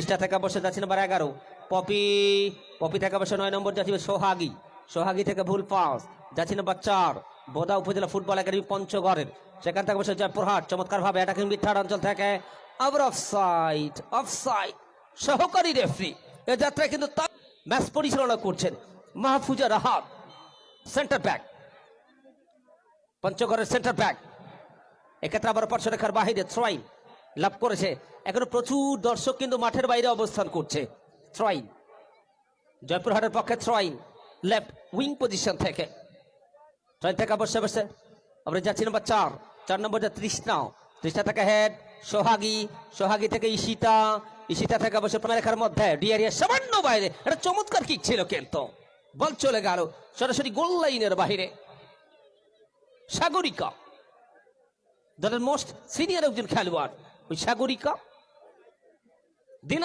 পৃষ্ঠা থেকে বসে যাচ্ছে নাম্বার 11 পপি। পপি থেকে বসে 9 নম্বর যাচ্ছে সোহাগী। সোহাগী থেকে ভুল পাস যাচ্ছে নাম্বার 4 বোদা উপজেলা ফুটবল একাডেমি পঞ্চগড়ের। সেখান থেকে বসে জয়পুরহাট চমৎকার ভাবে অ্যাটাকিং মিডফিল্ড অঞ্চল থেকে আবার অফসাইড। অফসাইড সহকারী রেফারি এ যাত্রায় কিন্তু ম্যাচ পরিচালনা করছেন মাহফুজা রাহাত, সেন্টার ব্যাক, পঞ্চগড়ের সেন্টার ব্যাক। এক্ষেত্রে আবার পার্শ্বরেখার বাহিরে থ্রোইন লাভ করেছে। এখনো প্রচুর দর্শক কিন্তু মাঠের বাইরে অবস্থান করছে। থ্রোইন জয়পুরহাটের পক্ষে থ্রোইন লেফট উইং পজিশন থেকে। থ্রোইন থেকে বসে বসে আমরা যাচ্ছি নাম্বার 4 নম্বর যা তৃষ্ণা। তৃষ্ণা থেকে হেড সোহাগী। সোহাগী থেকে ঈশিতা। ঈশিতা থেকে বসে রেখার মধ্যে ডিয়ারিয়া সামান্য বাইরে। এটা চমৎকার কিক ছিল কিন্তু বল চলে গেল সরাসরি গোল লাইনের বাহিরে। সাগরিকা দলের মোস্ট সিনিয়র একজন খেলোয়াড় ওই সাগরিকা দিনাজপুর